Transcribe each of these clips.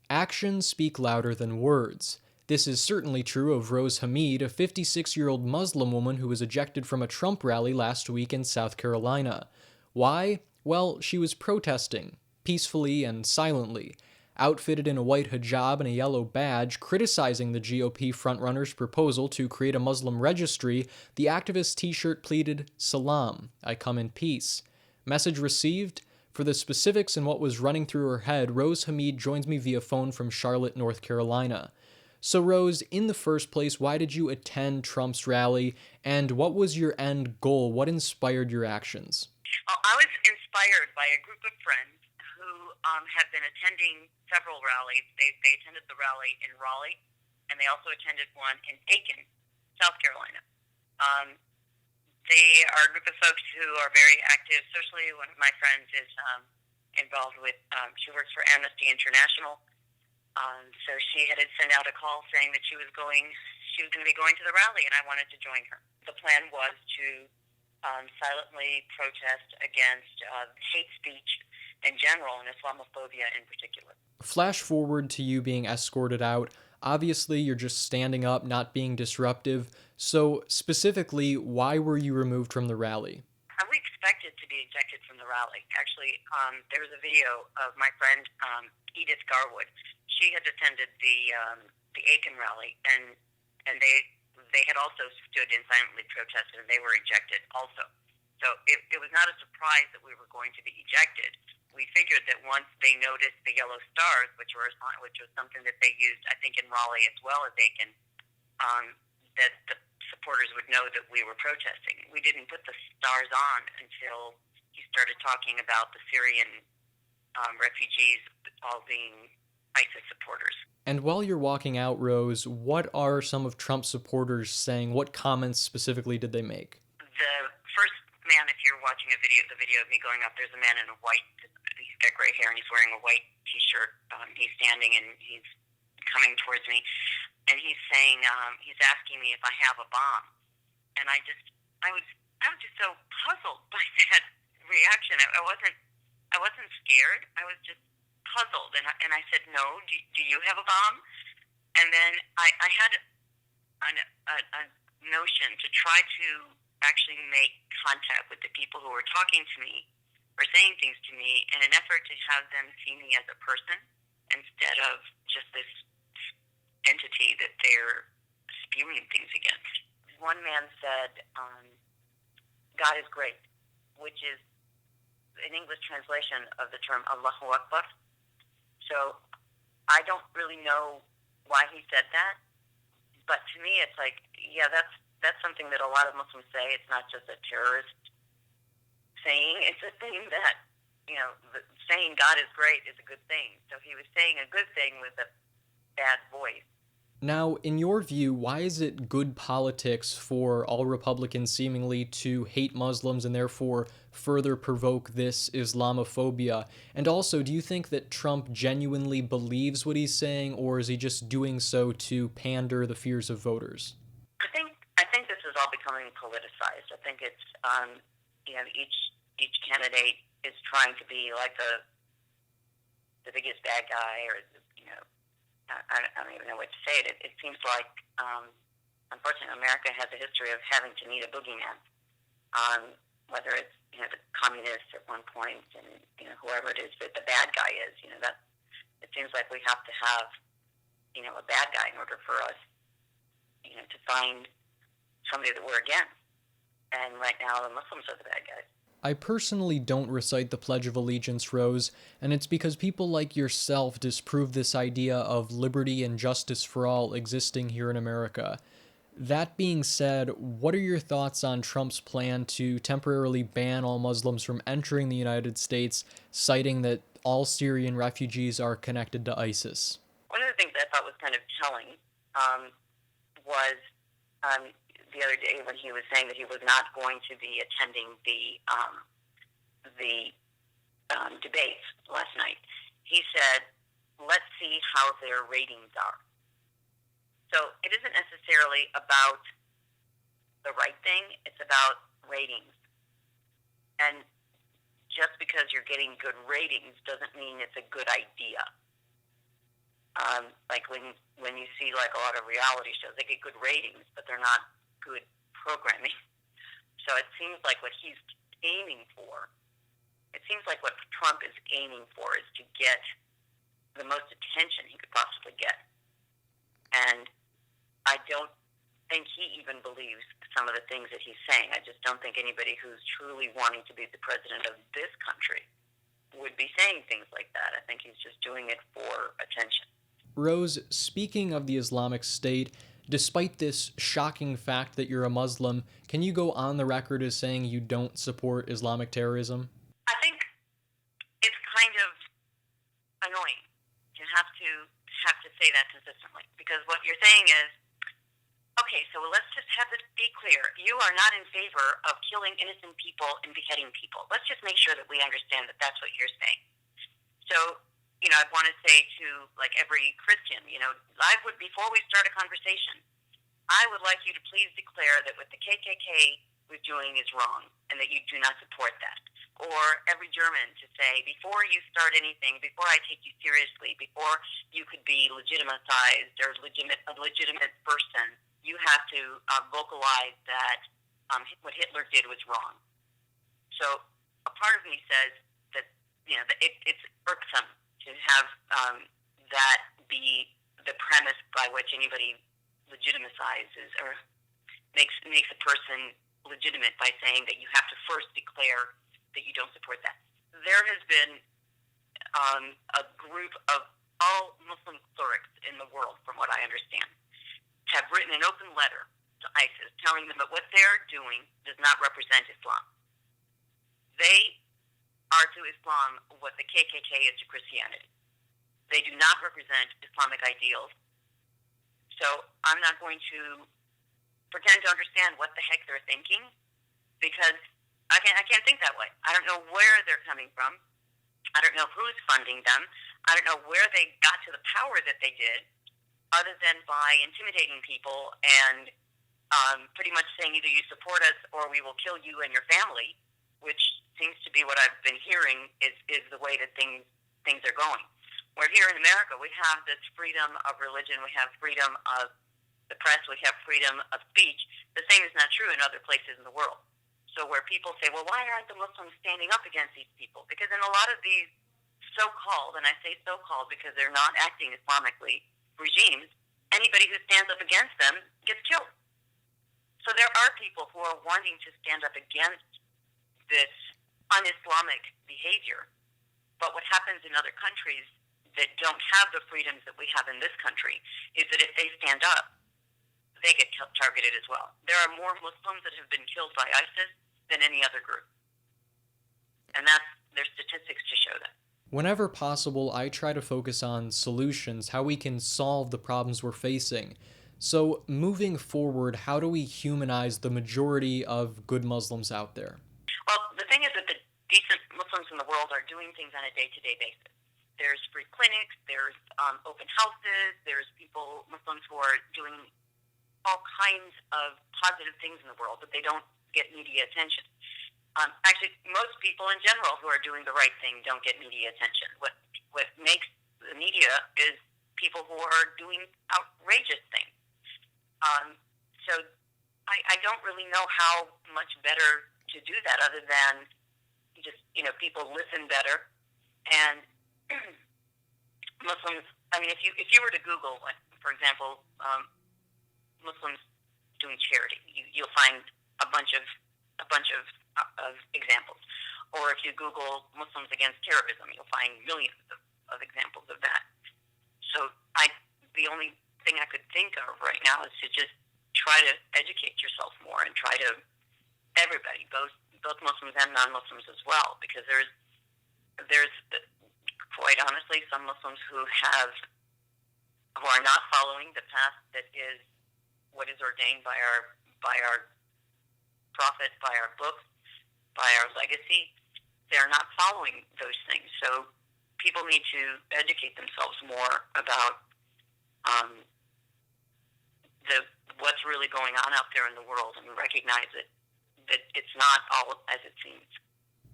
Actions speak louder than words. This is certainly true of Rose Hamid, a 56-year-old Muslim woman who was ejected from a Trump rally last week in South Carolina. Why? Well, she was protesting, peacefully and silently, outfitted in a white hijab and a yellow badge, criticizing the GOP frontrunner's proposal to create a Muslim registry. The activist's t-shirt pleaded, "Salam, I come in peace." Message received? For the specifics and what was running through her head, Rose Hamid joins me via phone from Charlotte, North Carolina. So Rose, in the first place, why did you attend Trump's rally, and what was your end goal? What inspired your actions? Well, I was inspired by a group of friends who have been attending several rallies. They attended the rally in Raleigh, and they also attended one in Aiken, South Carolina. They are a group of folks who are very active socially. One of my friends is involved with, she works for Amnesty International. So she had sent out a call saying that she was going to be going to the rally, and I wanted to join her. The plan was to silently protest against hate speech in general and Islamophobia in particular. Flash forward to you being escorted out. Obviously, you're just standing up, not being disruptive. So, specifically, why were you removed from the rally? We expected to be ejected from the rally. Actually, there was a video of my friend Edith Garwood. She had attended the Aiken rally, and they had also stood and silently protested, and they were ejected also. So it was not a surprise that we were going to be ejected. We figured that once they noticed the yellow stars, which was something that they used, I think, in Raleigh as well as Aiken, that the supporters would know that we were protesting. We didn't put the stars on until he started talking about the Syrian refugees all being ISIS supporters. And while you're walking out, Rose, what are some of Trump's supporters saying? What comments specifically did they make? The first man, if you're watching the video of me going up, there's a man in a white, he's got gray hair and he's wearing a white t-shirt. He's standing and he's coming towards me, and he's saying, he's asking me if I have a bomb. And I was just so puzzled by that reaction. I wasn't scared. I was just puzzled, and I said, "No. Do you have a bomb?" And then I had a notion to try to actually make contact with the people who were talking to me or saying things to me in an effort to have them see me as a person instead of just this entity that they're spewing things against. One man said, "God is great," which is an English translation of the term Allahu Akbar. So I don't really know why he said that, but to me it's like, yeah, that's something that a lot of Muslims say. It's not just a terrorist saying. It's a thing that, saying God is great is a good thing. So he was saying a good thing with a bad voice. Now, in your view, why is it good politics for all Republicans seemingly to hate Muslims and therefore further provoke this Islamophobia? And also, do you think that Trump genuinely believes what he's saying, or is he just doing so to pander the fears of voters? I think this is all becoming politicized. I think it's each candidate is trying to be like the biggest bad guy, or I don't even know what to say. It seems like, unfortunately, America has a history of having to need a boogeyman. Whether it's the communists at one point, and whoever it is that the bad guy is. That it seems like we have to have a bad guy in order for us to find somebody that we're against. And right now, the Muslims are the bad guys. I personally don't recite the Pledge of Allegiance, Rose, and it's because people like yourself disprove this idea of liberty and justice for all existing here in America. That being said, what are your thoughts on Trump's plan to temporarily ban all Muslims from entering the United States, citing that all Syrian refugees are connected to ISIS? One of the things I thought was kind of telling was the other day when he was saying that he was not going to be attending the debates last night. He said, "Let's see how their ratings are." So it isn't necessarily about the right thing; it's about ratings. And just because you're getting good ratings doesn't mean it's a good idea. Like when you see like a lot of reality shows, they get good ratings, but they're not good programming. So it seems like what he's aiming for, it seems like what Trump is aiming for is to get the most attention he could possibly get. And I don't think he even believes some of the things that he's saying. I just don't think anybody who's truly wanting to be the president of this country would be saying things like that. I think he's just doing it for attention. Rose, speaking of the Islamic State, despite this shocking fact that you're a Muslim, can you go on the record as saying you don't support Islamic terrorism? I think it's kind of annoying to have to say that consistently, because what you're saying is, okay, so let's just have this be clear. You are not in favor of killing innocent people and beheading people. Let's just make sure that we understand that that's what you're saying. So, I want to say to like every Christian, before we start a conversation, I would like you to please declare that what the KKK was doing is wrong and that you do not support that. Or every German to say, before you start anything, before I take you seriously, before you could be legitimized or a legitimate person, you have to vocalize that what Hitler did was wrong. So a part of me says that it's irksome to have that be the premise by which anybody legitimizes or makes a person legitimate by saying that you have to first declare that you don't support that. There has been a group of all Muslim clerics in the world, from what I understand, have written an open letter to ISIS telling them that what they're doing does not represent Islam. They are to Islam what the KKK is to Christianity. They do not represent Islamic ideals. So I'm not going to pretend to understand what the heck they're thinking, because I can't think that way. I don't know where they're coming from. I don't know who's funding them. I don't know where they got to the power that they did, other than by intimidating people and pretty much saying either you support us or we will kill you and your family, which seems to be what I've been hearing is the way that things are going. Where here in America, we have this freedom of religion, we have freedom of the press, we have freedom of speech. The same is not true in other places in the world. So where people say, well, why aren't the Muslims standing up against these people? Because in a lot of these so-called, and I say so-called because they're not acting Islamically, regimes, anybody who stands up against them gets killed. So there are people who are wanting to stand up against this un-Islamic behavior. But what happens in other countries that don't have the freedoms that we have in this country is that if they stand up, they get targeted as well. There are more Muslims that have been killed by ISIS than any other group. And there's statistics to show that. Whenever possible, I try to focus on solutions, how we can solve the problems we're facing. So, moving forward, how do we humanize the majority of good Muslims out there? Well, the thing is that the decent Muslims in the world are doing things on a day-to-day basis. There's free clinics, there's open houses, there's Muslims who are doing all kinds of positive things in the world, but they don't get media attention. Actually, most people in general who are doing the right thing don't get media attention. What makes the media is people who are doing outrageous things. So I don't really know how much better to do that other than just, people listen better. And Muslims, if you were to Google, for example, Muslims doing charity, you'll find a bunch of examples. Or if you Google Muslims against terrorism, you'll find millions of examples of that. So the only thing I could think of right now is to just try to educate yourself more and try to everybody, both Muslims and non-Muslims as well, because there's quite honestly some Muslims who are not following the path that is what is ordained by our prophet, by our books, by our legacy. They're not following those things. So people need to educate themselves more about what's really going on out there in the world and recognize that it's not all as it seems.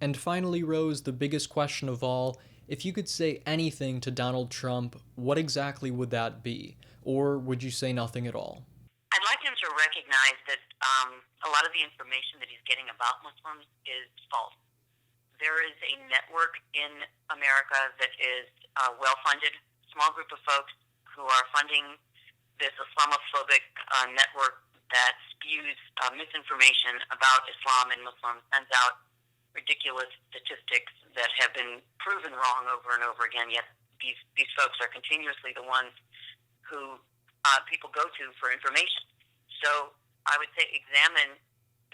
And finally, Rose, the biggest question of all, If you could say anything to Donald Trump, what exactly would that be? Or would you say nothing at all? I'd like him to recognize that a lot of the information that he's getting about Muslims is false. There is a network in America that is well-funded, small group of folks who are funding this Islamophobic network that spews misinformation about Islam and Muslims, sends out ridiculous statistics that have been proven wrong over and over again, yet these folks are continuously the ones who people go to for information. So I would say examine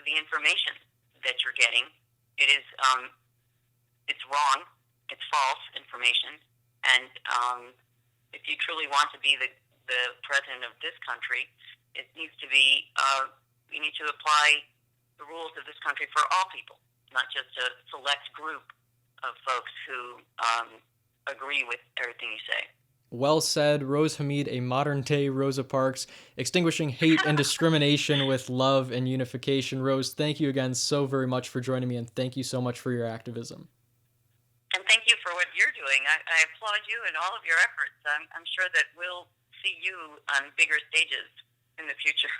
the information that you're getting. It is it's wrong, it's false information, and if you truly want to be the president of this country, it needs to be you need to apply the rules of this country for all people, not just a select group of folks who agree with everything you say. Well said, Rose Hamid, a modern-day Rosa Parks, extinguishing hate and discrimination with love and unification. Rose, thank you again so very much for joining me, and thank you so much for your activism. And thank you for what you're doing. I applaud you and all of your efforts. I'm sure that we'll see you on bigger stages in the future.